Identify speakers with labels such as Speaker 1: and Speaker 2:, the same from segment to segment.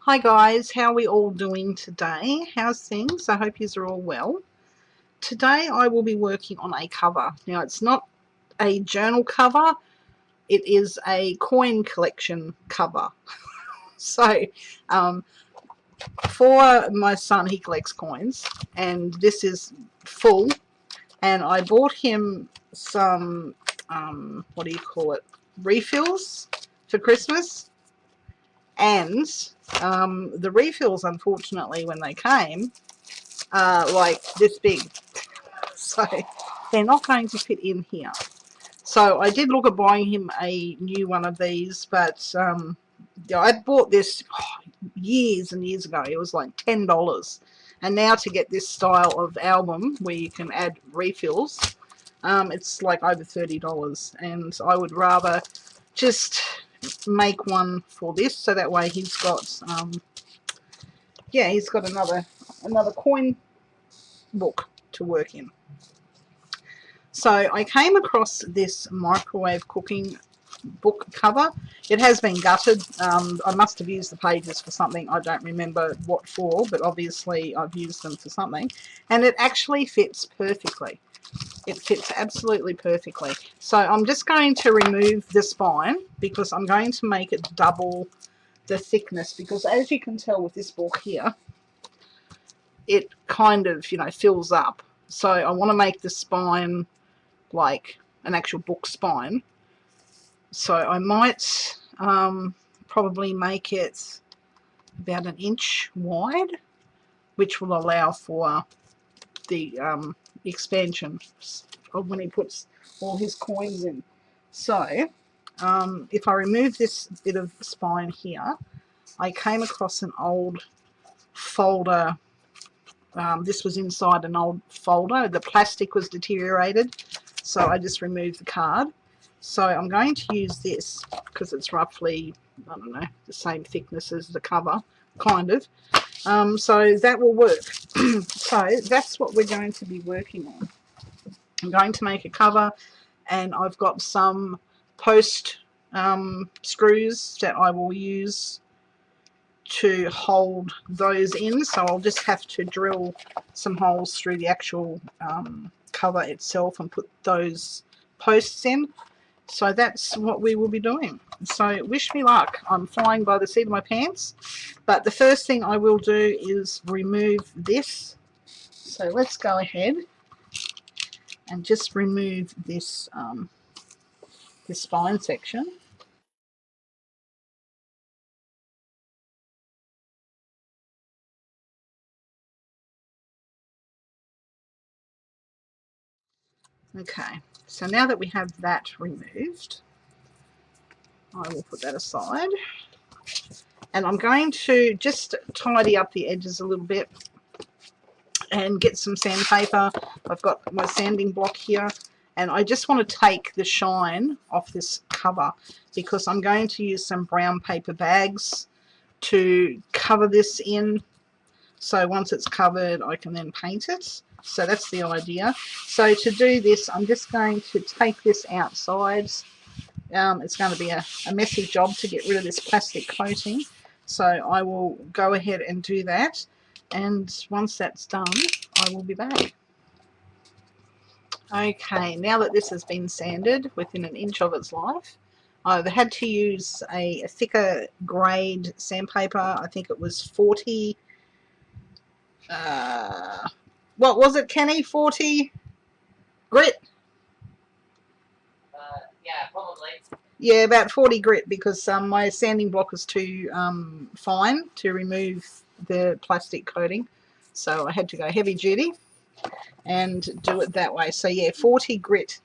Speaker 1: Hi guys, how are we all doing today? How's things? I hope yous are all well. Today I will be working on a cover. Now it's not a journal cover, it is a coin collection cover. So for my son, he collects coins and this is full, and I bought him some, what do you call it, refills for Christmas. And the refills, unfortunately, when they came, are like this big. So they're not going to fit in here. So I did look at buying him a new one of these, but I bought this years and years ago. It was like $10. And now to get this style of album where you can add refills, it's like over $30. And I would rather just make one for this, so that way he's got he's got another coin book to work in. So I came across this microwave cooking book cover. It has been gutted. I must have used the pages for something. I don't remember what for, but obviously I've used them for something. And it actually fits perfectly. It fits absolutely perfectly. So I'm just going to remove the spine because I'm going to make it double the thickness, because as you can tell with this book here, it kind of, fills up. So I want to make the spine like an actual book spine. So I might probably make it about 1 inch wide, which will allow for the expansion of when he puts all his coins in. So if I remove this bit of spine here, I came across an old folder. This was inside an old folder. The plastic was deteriorated, so I just removed the card. So I'm going to use this because it's roughly, I don't know, the same thickness as the cover, kind of. So that will work. So that's what we're going to be working on. I'm going to make a cover, and I've got some post screws that I will use to hold those in. So I'll just have to drill some holes through the actual cover itself and put those posts in. So that's what we will be doing. So wish me luck. I'm flying by the seat of my pants. But the first thing I will do is remove this. So let's go ahead and just remove this this spine section. Okay, so now that we have that removed, I will put that aside. And I'm going to just tidy up the edges a little bit and get some sandpaper. I've got my sanding block here, and I just want to take the shine off this cover because I'm going to use some brown paper bags to cover this in. So once it's covered, I can then paint it. So that's the idea. So to do this, I'm just going to take this outside. It's going to be a messy job to get rid of this plastic coating. So I will go ahead and do that. And once that's done, I will be back. Okay, now that this has been sanded within 1 inch of its life, I've had to use a thicker grade sandpaper. I think it was 40... what was it, Kenny? 40 grit?
Speaker 2: Yeah, probably.
Speaker 1: Yeah, about 40 grit, because my sanding block is too fine to remove the plastic coating. So I had to go heavy duty and do it that way. So yeah, 40 grit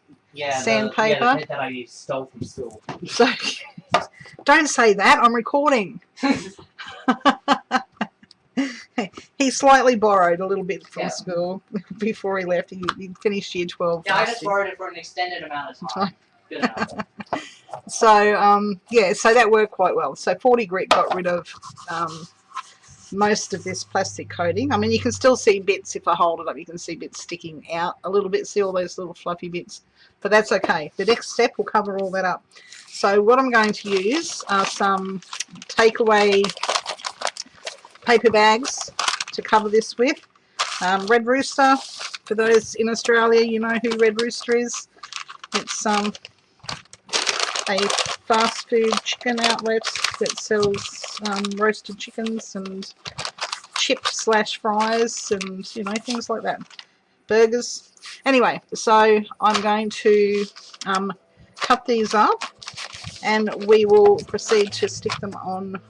Speaker 1: sandpaper.
Speaker 2: The that I stole from school.
Speaker 1: So don't say that, I'm recording. He slightly borrowed a little bit from school before he left. He finished year 12.
Speaker 2: Yeah, I just borrowed it for an extended amount of time. Good enough.
Speaker 1: So, yeah, so that worked quite well. So 40 grit got rid of most of this plastic coating. I mean, you can still see bits. If I hold it up, you can see bits sticking out a little bit. See all those little fluffy bits? But that's okay. The next step will cover all that up. So what I'm going to use are some takeaway paper bags to cover this with. Red Rooster, for those in Australia, you know who Red Rooster is. It's a fast food chicken outlet that sells roasted chickens and chips / fries and, you know, things like that. Burgers. Anyway, so I'm going to cut these up and we will proceed to stick them on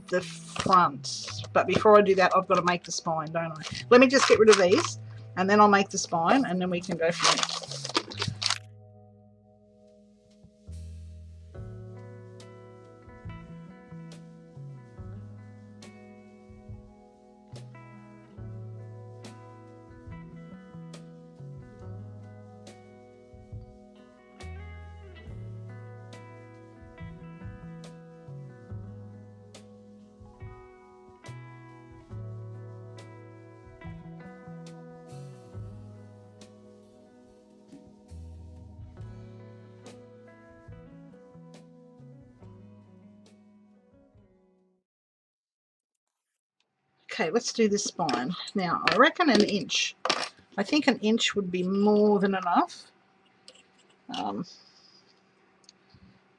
Speaker 1: the front. But before I do that, I've got to make the spine, don't I? Let me just get rid of these and then I'll make the spine and then we can go from there. Okay, let's do this spine. Now, I reckon an inch. I think an inch would be more than enough. I'm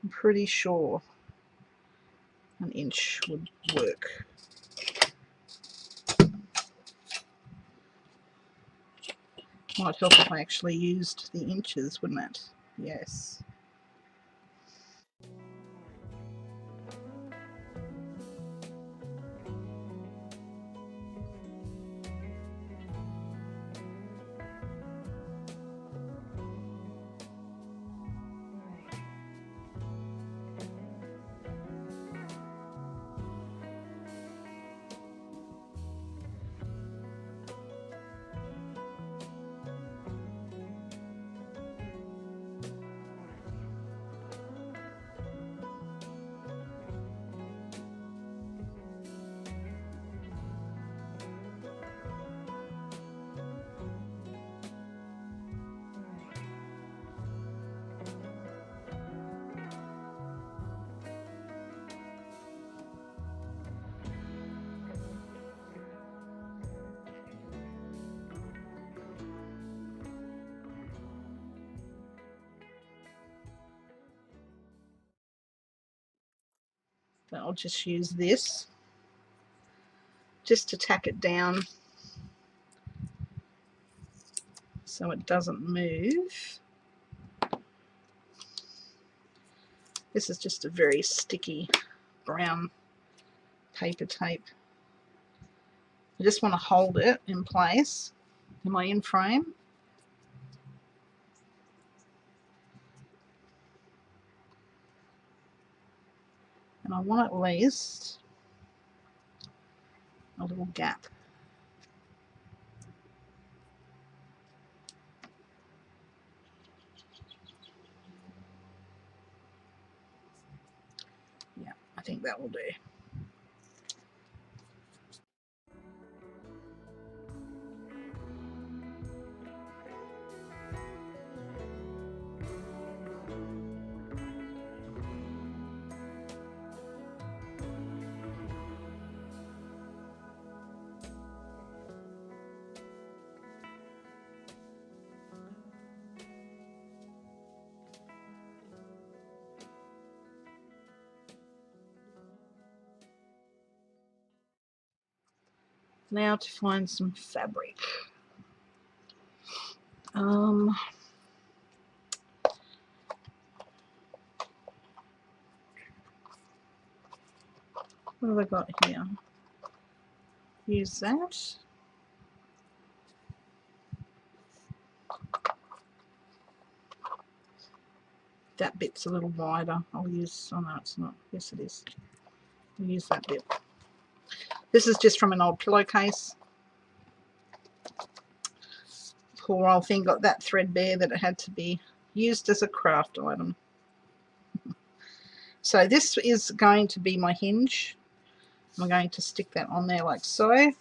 Speaker 1: pretty sure an inch would work. Might help if I actually used the inches, wouldn't it? Yes. But I'll just use this just to tack it down so it doesn't move. This is just a very sticky brown paper tape. I just want to hold it in place in my in frame. And I want at least a little gap. Yeah, I think that will do. Now to find some fabric. What have I got here? Use that. That bit's a little wider. I'll use, oh no, it's not. Yes, it is. I'll use that bit. This is just from an old pillowcase. Poor old thing got that threadbare that it had to be used as a craft item. So this is going to be my hinge. I'm going to stick that on there like so.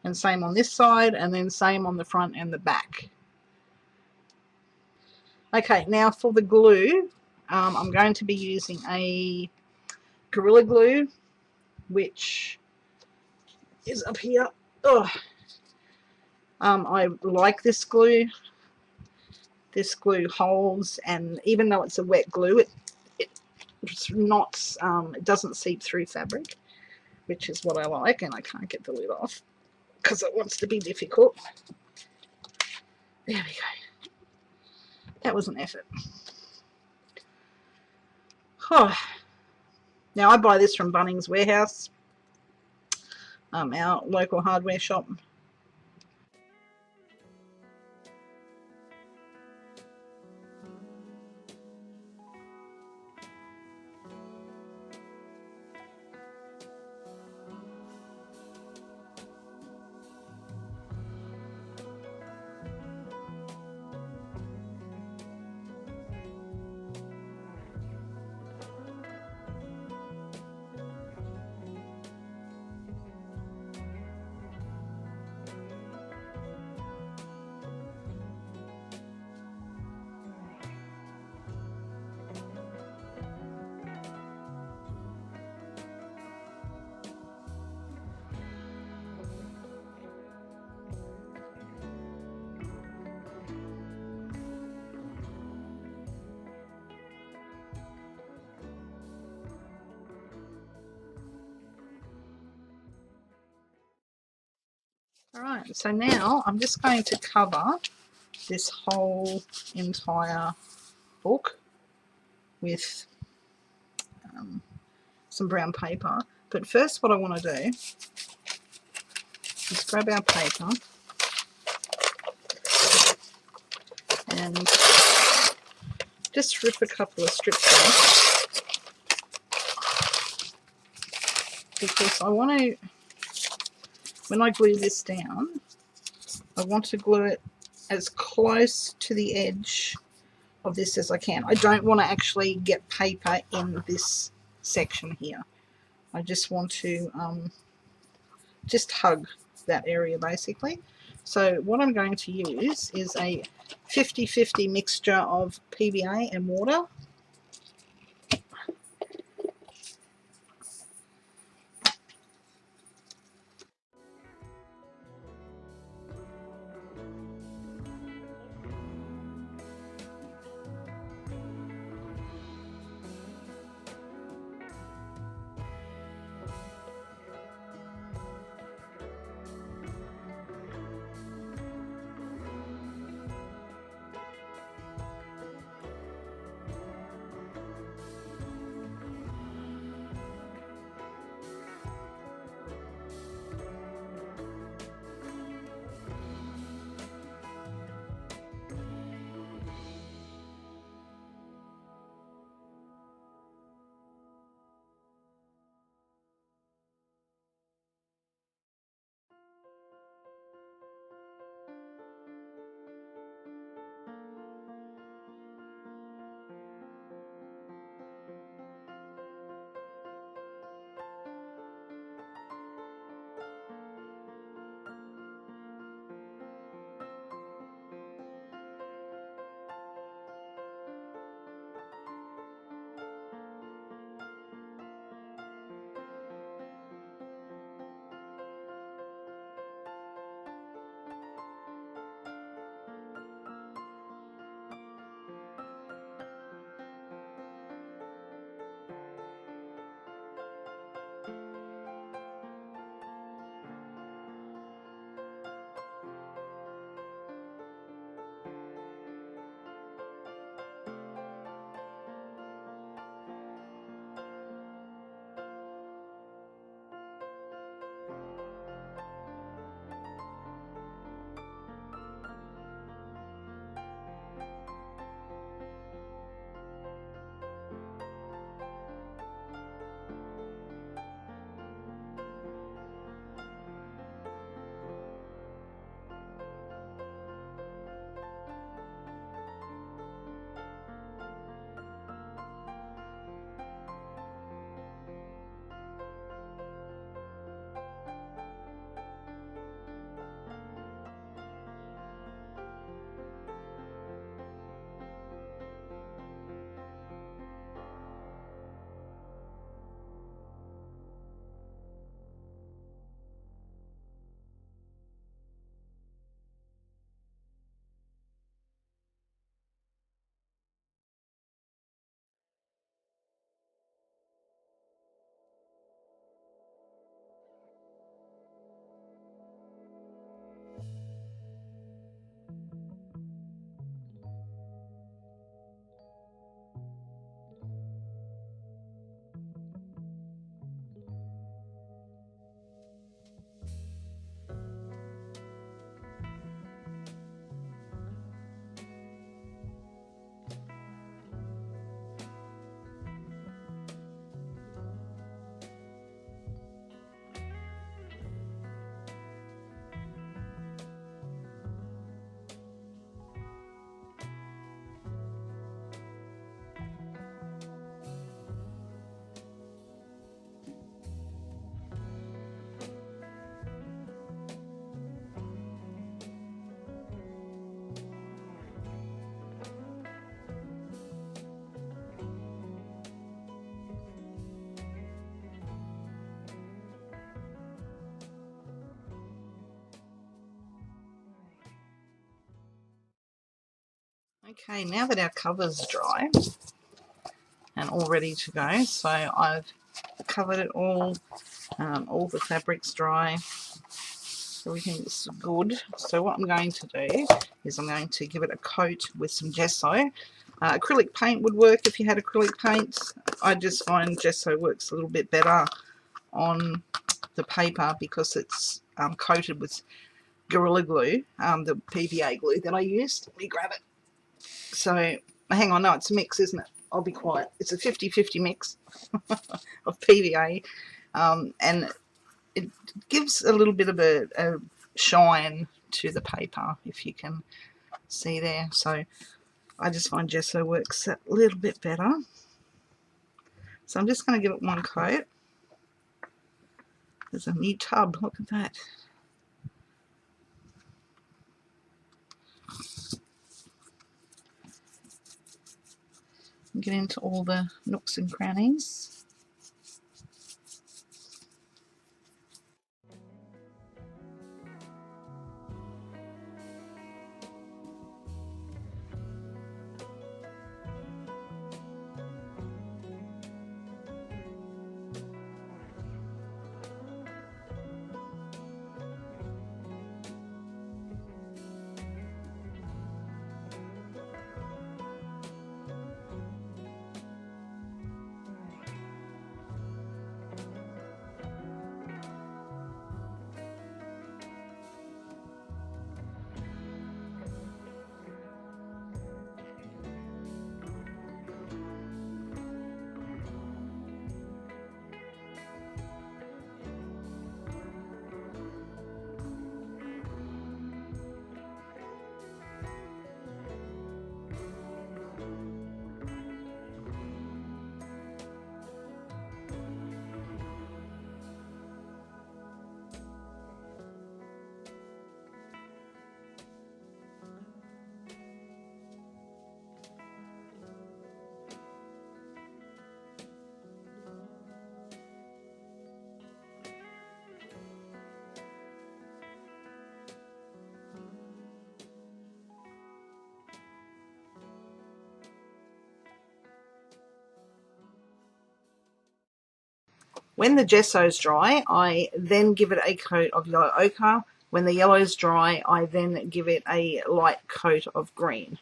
Speaker 1: And same on this side, and then same on the front and the back. Okay, now for the glue, I'm going to be using a Gorilla Glue, which is up here. Oh, I like this glue. This glue holds, and even though it's a wet glue, it's not. It doesn't seep through fabric, which is what I like. And I can't get the lid off because it wants to be difficult. There we go. That was an effort. Oh. Now I buy this from Bunnings Warehouse, our local hardware shop. Alright, so now I'm just going to cover this whole entire book with some brown paper. But first what I want to do is grab our paper and just rip a couple of strips off, because I want to, when I glue this down, I want to glue it as close to the edge of this as I can. I don't want to actually get paper in this section here. I just want to just hug that area basically. So what I'm going to use is a 50-50 mixture of PVA and water. Okay, now that our cover's dry and all ready to go, so I've covered it all the fabric's dry, everything's good. So what I'm going to do is I'm going to give it a coat with some gesso. Acrylic paint would work if you had acrylic paint. I just find gesso works a little bit better on the paper because it's coated with Gorilla Glue, the PVA glue that I used. Let me grab it. So, hang on, no, it's a mix, isn't it? I'll be quiet. It's a 50-50 mix of PVA, and it gives a little bit of a shine to the paper, if you can see there. So I just find gesso works a little bit better. So I'm just going to give it one coat. There's a new tub, look at that. Get into all the nooks and crannies. When the gesso's dry, I then give it a coat of yellow ochre. When the yellow's dry, I then give it a light coat of green.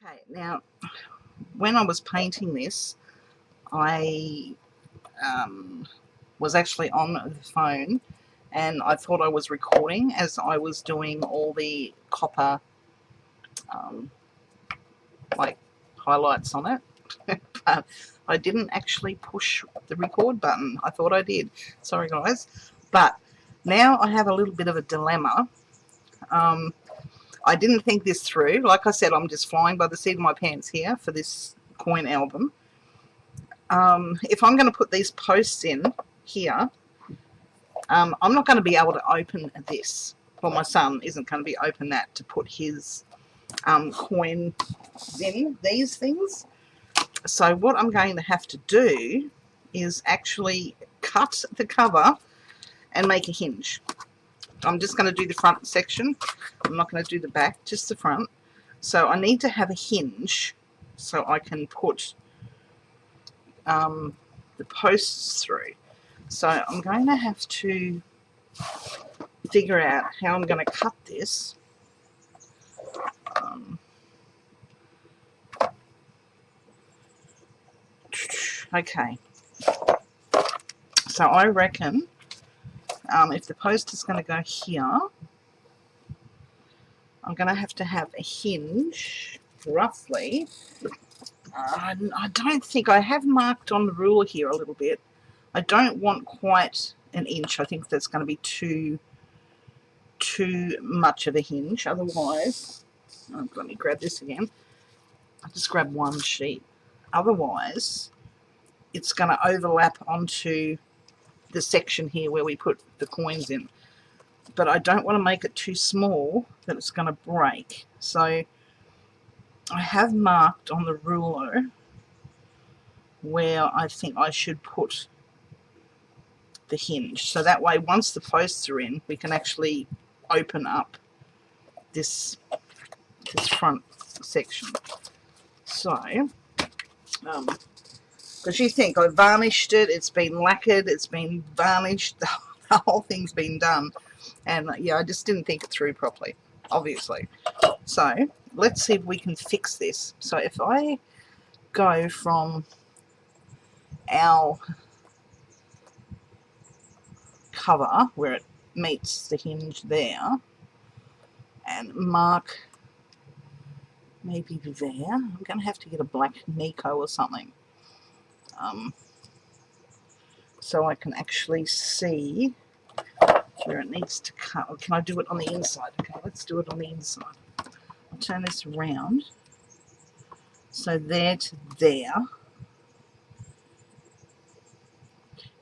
Speaker 1: Okay, now when I was painting this, I was actually on the phone and I thought I was recording as I was doing all the copper like highlights on it. But I didn't actually push the record button. I thought I did. Sorry, guys. But now I have a little bit of a dilemma. I didn't think this through. Like I said, I'm just flying by the seat of my pants here for this coin album. If I'm going to put these posts in here, I'm not going to be able to open this. Well, my son isn't going to be open that to put his coins in, these things. So what I'm going to have to do is actually cut the cover and make a hinge. I'm just going to do the front section. I'm not going to do the back, just the front. So I need to have a hinge so I can put the posts through. So I'm going to have to figure out how I'm going to cut this. Okay. So I reckon if the post is going to go here, I'm going to have a hinge, roughly. I don't think I have marked on the ruler here a little bit. I don't want quite an inch. I think that's going to be too much of a hinge. Otherwise, let me grab this again. I'll just grab one sheet. Otherwise, it's going to overlap onto the section here where we put the coins in. But I don't want to make it too small that it's going to break. So I have marked on the ruler where I think I should put the hinge. So that way, once the posts are in, we can actually open up this front section. So, because you think I varnished it, it's been lacquered, it's been varnished, the whole thing's been done. And yeah, I just didn't think it through properly, obviously. So let's see if we can fix this. So if I go from our cover where it meets the hinge there and mark maybe there, I'm going to have to get a black Nico or something so I can actually see where it needs to cut. Or can I do it on the inside? Okay, let's do it on the inside. I'll turn this around. So there to there.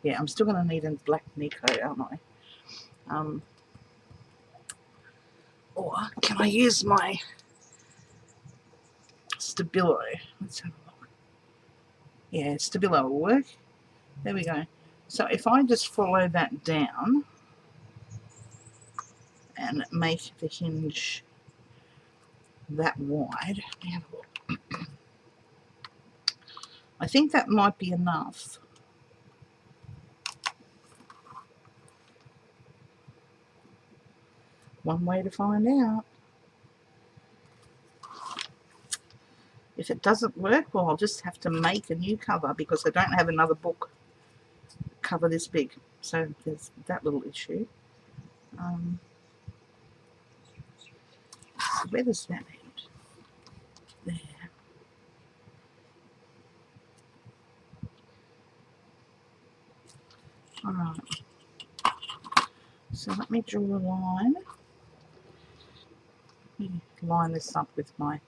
Speaker 1: Yeah, I'm still going to need a black Nico, aren't I? Or can I use my Stabilo? Let's have a look. Yeah, Stabilo will work. There we go. So if I just follow that down and make the hinge that wide, let me have a look. I think that might be enough. One way to find out. If it doesn't work, well, I'll just have to make a new cover because I don't have another book cover this big. So there's that little issue. Where does that end? There. Alright. So let me draw a line. Let me line this up with my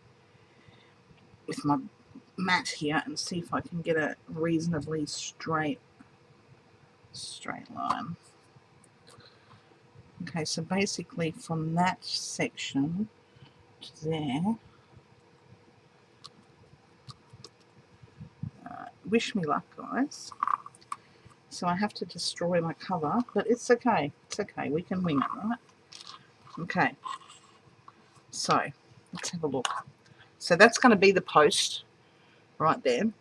Speaker 1: mat here and see if I can get a reasonably straight line. Okay, so basically from that section to there. Wish me luck, guys. So I have to destroy my cover, but it's okay. It's okay. We can wing it, right? Okay. So let's have a look. So that's going to be the post right there.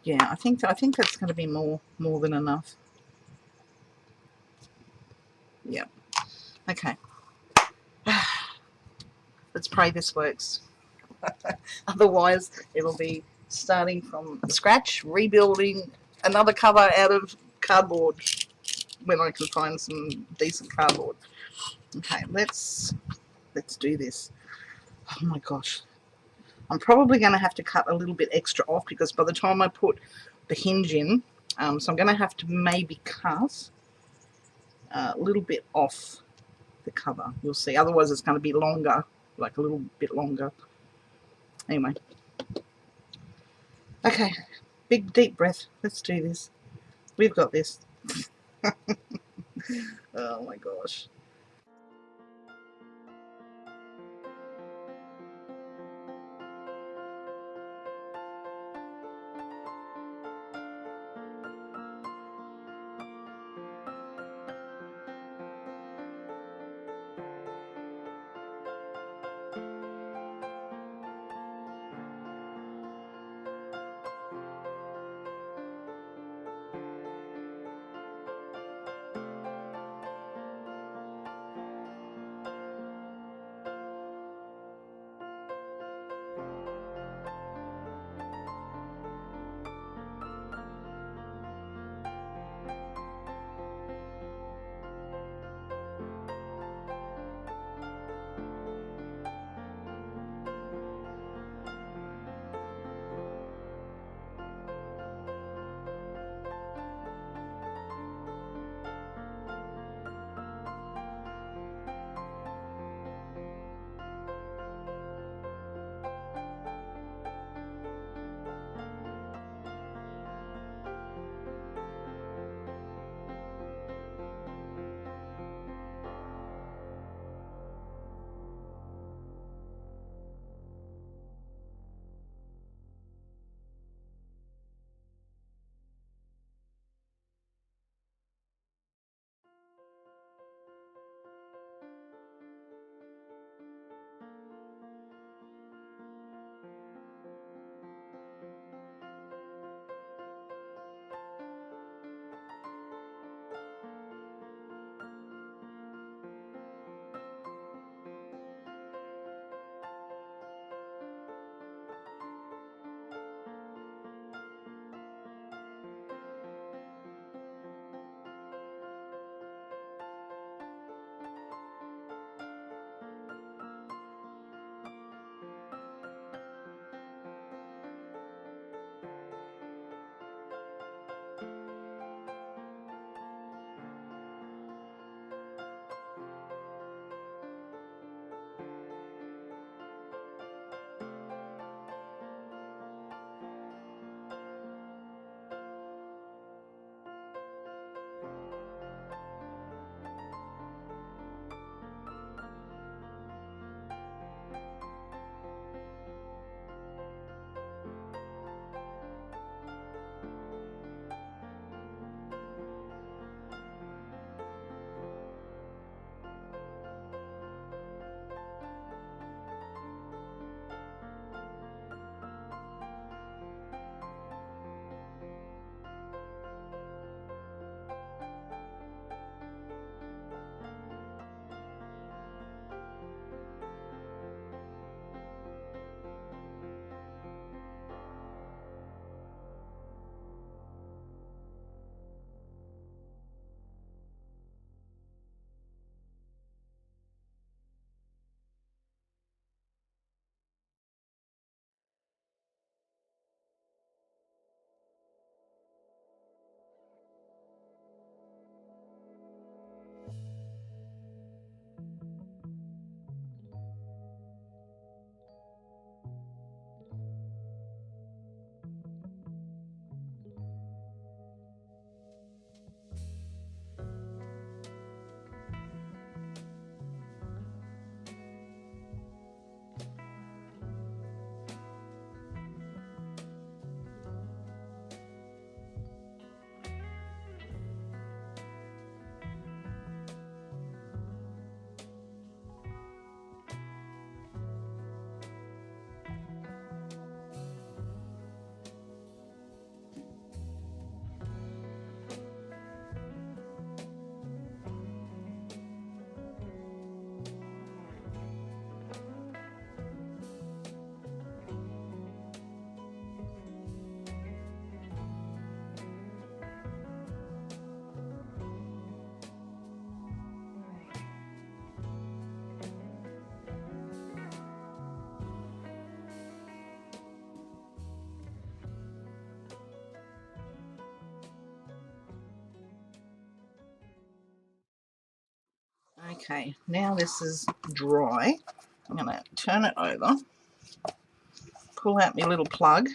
Speaker 1: Yeah, I think that's going to be more than enough. Yeah. Okay. Let's pray this works. Otherwise, it'll be starting from scratch, rebuilding another cover out of cardboard when I can find some decent cardboard. Okay, let's do this. Oh my gosh, I'm probably going to have to cut a little bit extra off because by the time I put the hinge in, so I'm going to have to maybe cut a little bit off the cover. You'll see. Otherwise it's going to be longer, like a little bit longer. Anyway. Okay. Big deep breath. Let's do this. We've got this. Oh my gosh. Okay, now this is dry. I'm going to turn it over, pull out my little plug.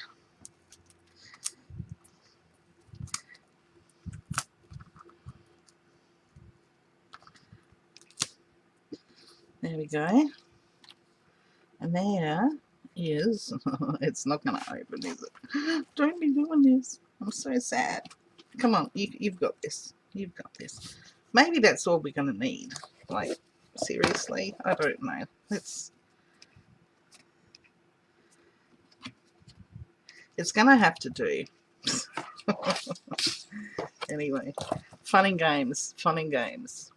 Speaker 1: There we go. And there is, it's not going to open, is it? Don't be doing this. I'm so sad. Come on, you've got this. You've got this. Maybe that's all we're going to need. Like, seriously? I don't know. It's going to have to do. Anyway, fun and games. Fun and games.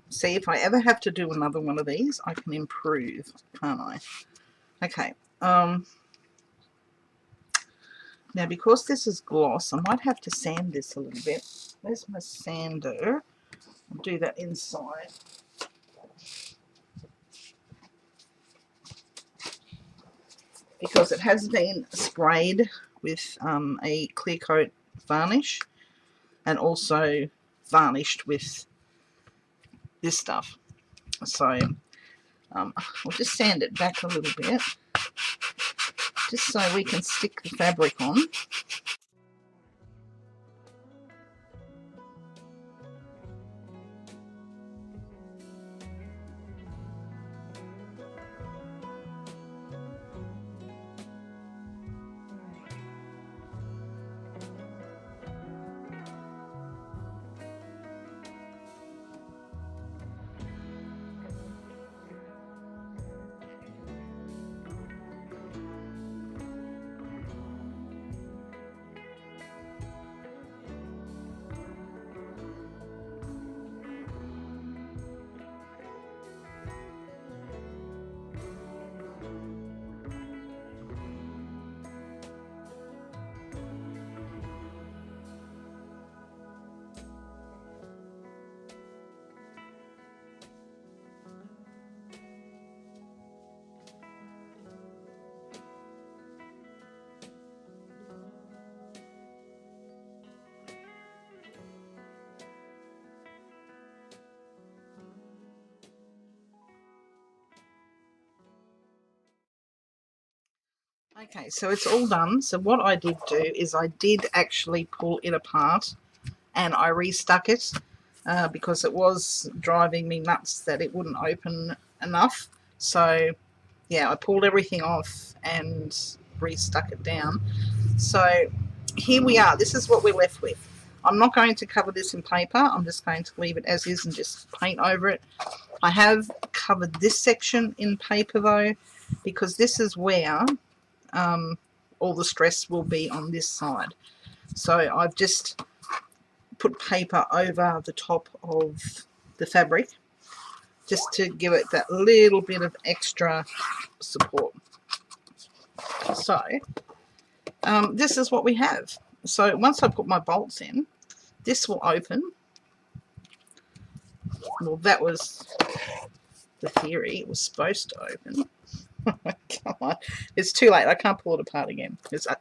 Speaker 1: See, if I ever have to do another one of these, I can improve, can't I? Okay. Now, because this is gloss, I might have to sand this a little bit. Where's my sander? I'll do that inside. Because it has been sprayed with a clear coat varnish and also varnished with this stuff. So I'll just sand it back a little bit just so we can stick the fabric on. Okay, so it's all done. So what I did do is I did actually pull it apart and I restuck it because it was driving me nuts that it wouldn't open enough. So yeah, I pulled everything off and restuck it down. So here we are. This is what we're left with. I'm not going to cover this in paper. I'm just going to leave it as is and just paint over it. I have covered this section in paper though, because this is where all the stress will be on this side. So I've just put paper over the top of the fabric just to give it that little bit of extra support. So this is what we have. So once I put my bolts in, this will open. Well, that was the theory. It was supposed to open. Come on. It's too late. I can't pull it apart again.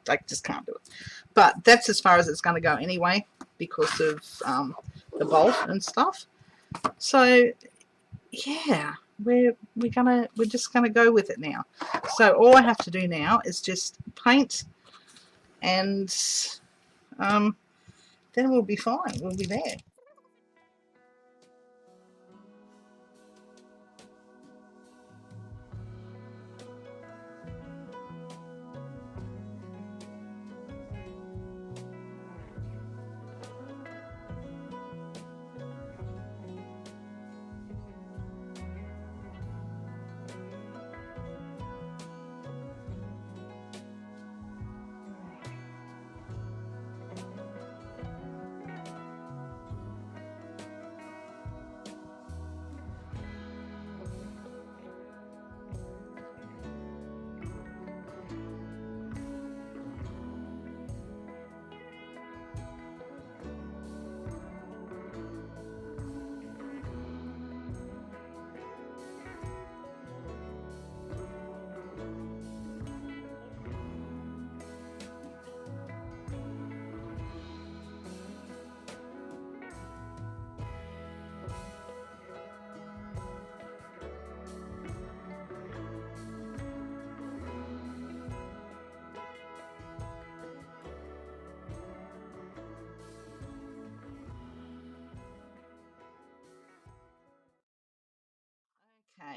Speaker 1: I just can't do it. But that's as far as it's going to go anyway because of the bolt and stuff. So yeah, we're just gonna go with it now. So all I have to do now is just paint, and then we'll be fine. We'll be there.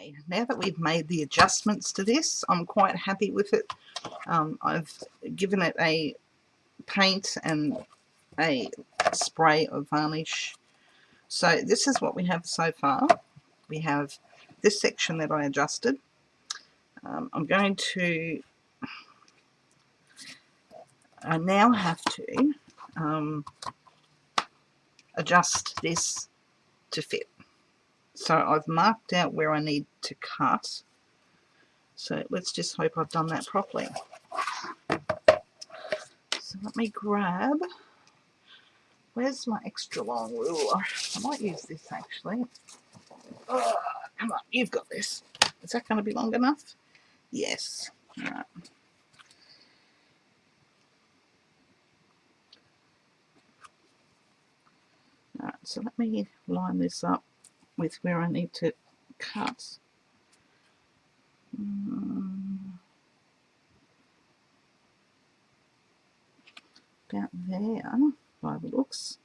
Speaker 1: Okay, now that we've made the adjustments to this, I'm quite happy with it. I've given it a paint and a spray of varnish. So this is what we have so far. We have this section that I adjusted. I'm going to I now have to adjust this to fit. So I've marked out where I need to cut. So let's just hope I've done that properly. So let me grab, where's my extra long ruler? I might use this actually. Oh, come on, you've got this. Is that going to be long enough? Yes. Right. Right, so let me line this up with where I need to cut. About there, by the looks.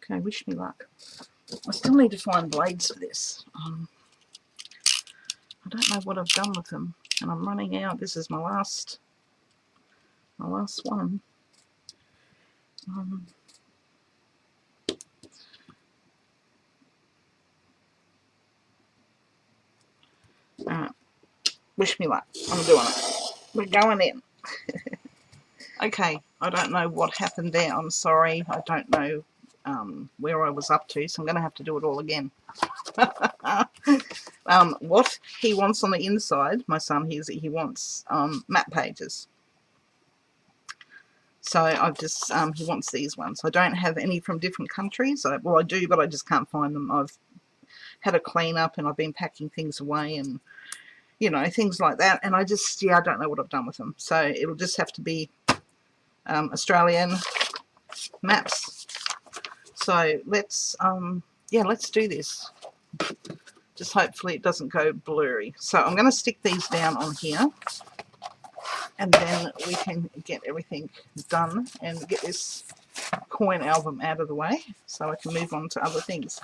Speaker 1: Okay, wish me luck. I still need to find blades for this. I don't know what I've done with them, and I'm running out. This is my last one. Alright, wish me luck. I'm doing it. We're going in. Okay, I don't know what happened there. I'm sorry. I don't know where I was up to, so I'm going to have to do it all again. What he wants on the inside, my son, he wants map pages. So I've just, he wants these ones. I don't have any from different countries. Well, I do, but I just can't find them. I've had a clean up and I've been packing things away and, you know, things like that. And I just, I don't know what I've done with them. So it'll just have to be Australian maps. So let's do this. Just hopefully it doesn't go blurry. So I'm going to stick these down on here. And then we can get everything done and get this coin album out of the way so I can move on to other things.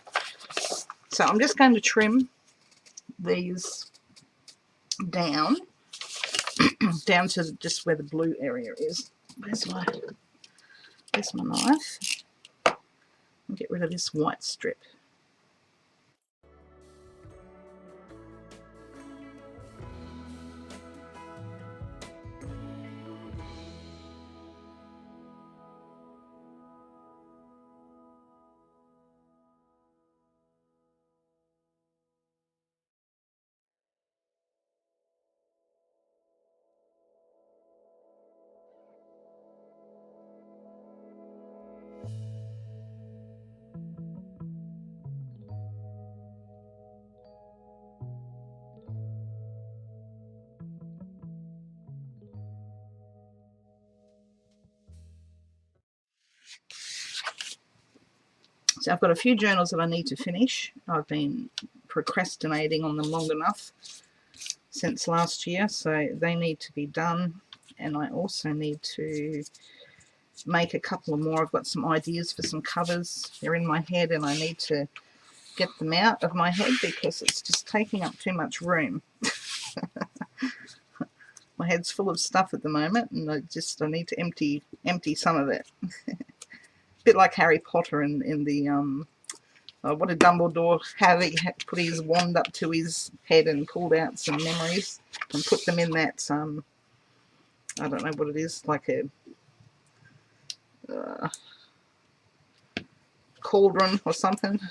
Speaker 1: So I'm just going to trim these down, down to just where the blue area is. Where's my knife? I'll get rid of this white strip. So I've got a few journals that I need to finish. I've been procrastinating on them long enough since last year, so they need to be done. And I also need to make a couple of more. I've got some ideas for some covers. They're in my head and I need to get them out of my head because it's just taking up too much room. My head's full of stuff at the moment and I need to empty some of it. Bit like Harry Potter in the what did Dumbledore have? He had put his wand up to his head and pulled out some memories and put them in that I don't know what it is, like a cauldron or something.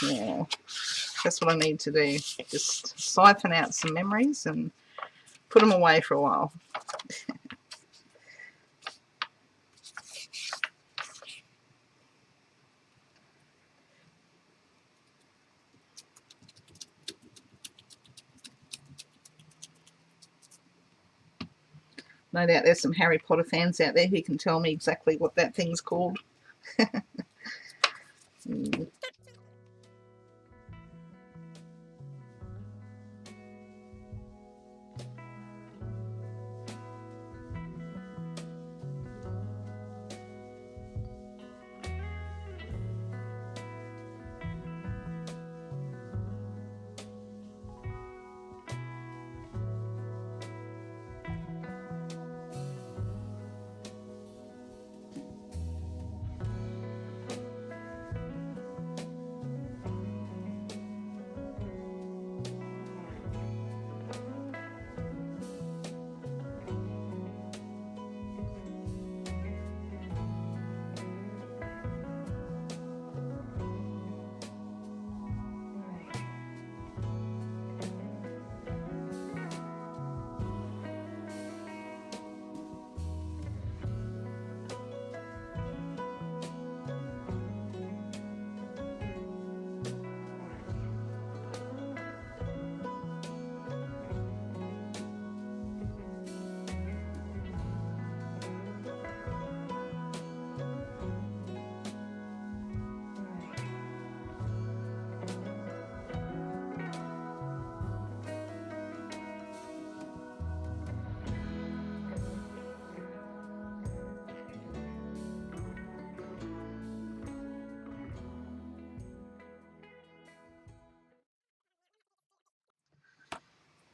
Speaker 1: Yeah, that's what I need to do. Just siphon out some memories and put them away for a while. No doubt there's some Harry Potter fans out there who can tell me exactly what that thing's called.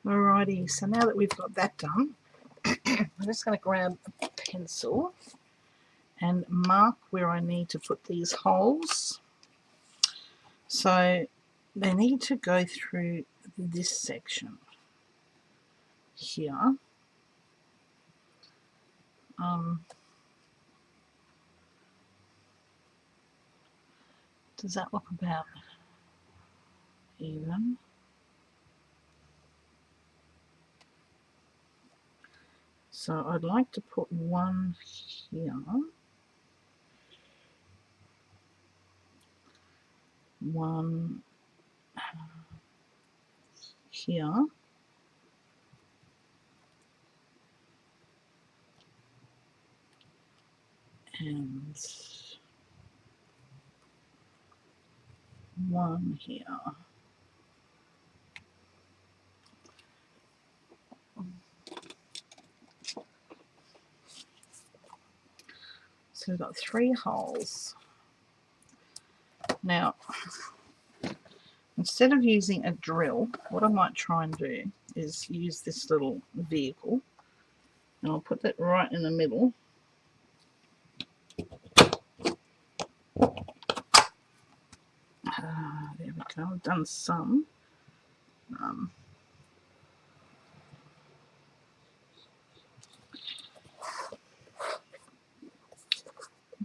Speaker 1: Alrighty, so now that we've got that done, I'm just going to grab a pencil and mark where I need to put these holes. So they need to go through this section here. Does that look about even? So I'd like to put one here, one here, and one here. So we've got 3 holes. Now, instead of using a drill, what I might try and do is use this little vehicle, and I'll put that right in the middle. There we go, I've done some.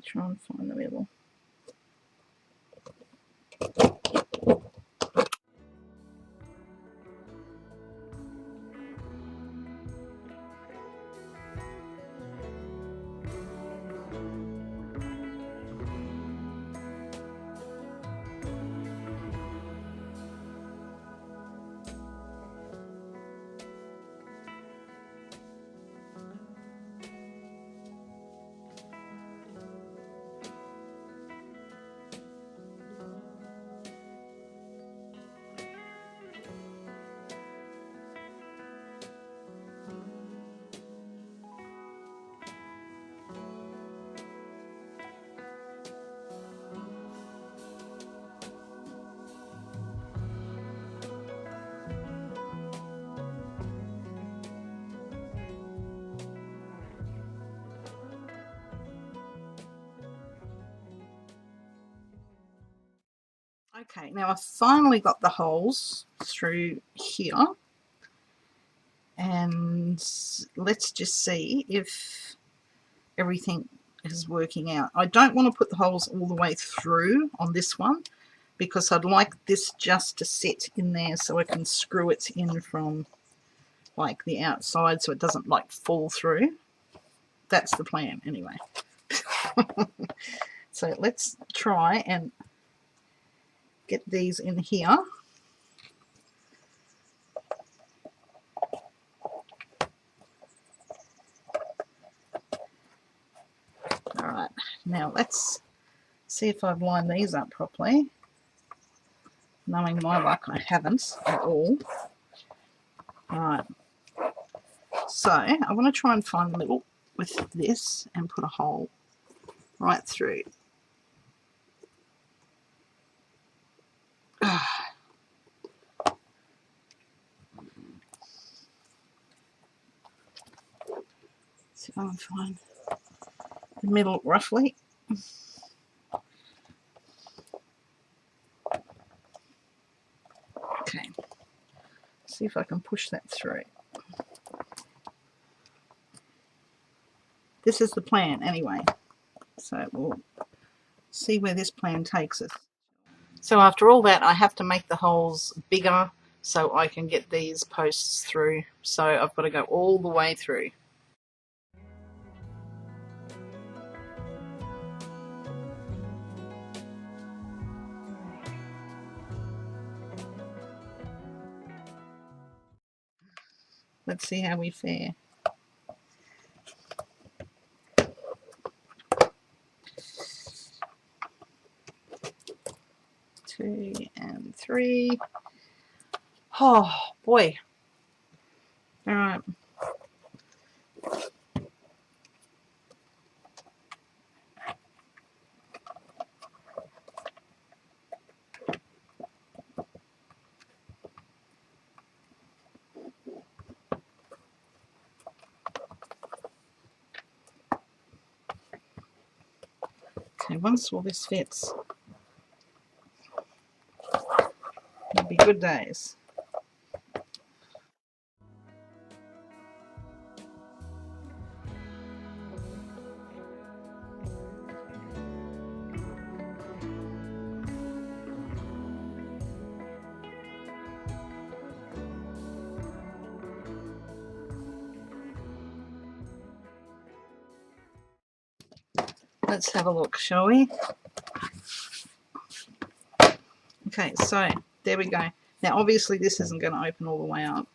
Speaker 1: Try and find the middle. Okay, now I've finally got the holes through here, and let's just see if everything is working out. I don't want to put the holes all the way through on this one because I'd like this just to sit in there so I can screw it in from like the outside so it doesn't like fall through. That's the plan anyway. So let's try and get these in here. Alright, now let's see if I've lined these up properly. Knowing my luck, I haven't at all. Alright, so I want to try and find the middle with this and put a hole right through. See if I can find the middle roughly. Okay, see if I can push that through. This is the plan anyway, so we'll see where this plan takes us. So after all that, I have to make the holes bigger so I can get these posts through. So I've got to go all the way through. Let's see how we fare. Two and three. Oh boy. All right. Okay, once all this fits, it'll be good days. Let's have a look, shall we? Okay, so there we go. Now obviously this isn't going to open all the way up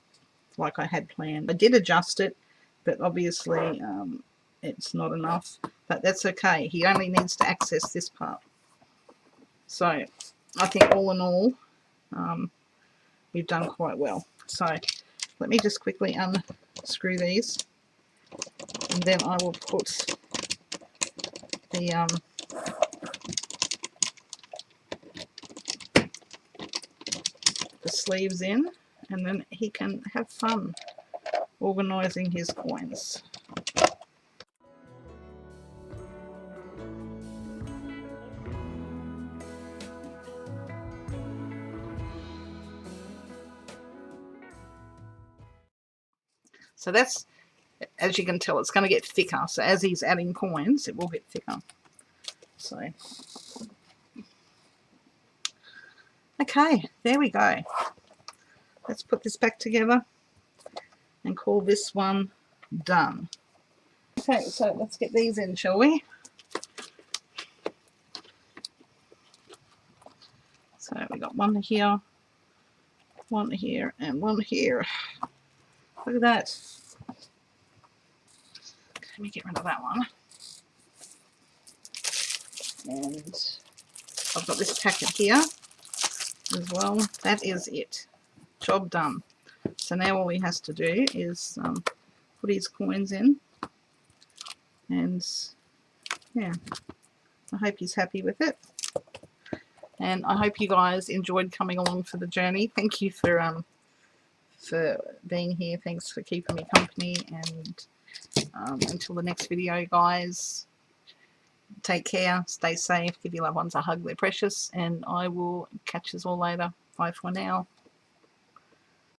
Speaker 1: like I had planned. I did adjust it, but obviously it's not enough, but that's okay. He only needs to access this part. So I think all in all we've done quite well. So let me just quickly unscrew these, and then I will put the sleeves in, and then he can have fun organising his coins. So that's, as you can tell, it's going to get thicker. So as he's adding coins, it will get thicker. So, okay, there we go. Let's put this back together and call this one done. Okay, so let's get these in, shall we? So we got one here, and one here. Look at that. Okay, let me get rid of that one. And I've got this packet here as well. That is it. Job done. So now all he has to do is put his coins in, and yeah, I hope he's happy with it. And I hope you guys enjoyed coming along for the journey. Thank you for being here. Thanks for keeping me company. And until the next video, guys, take care, stay safe, give your loved ones a hug, they're precious, and I will catch us all later. Bye for now.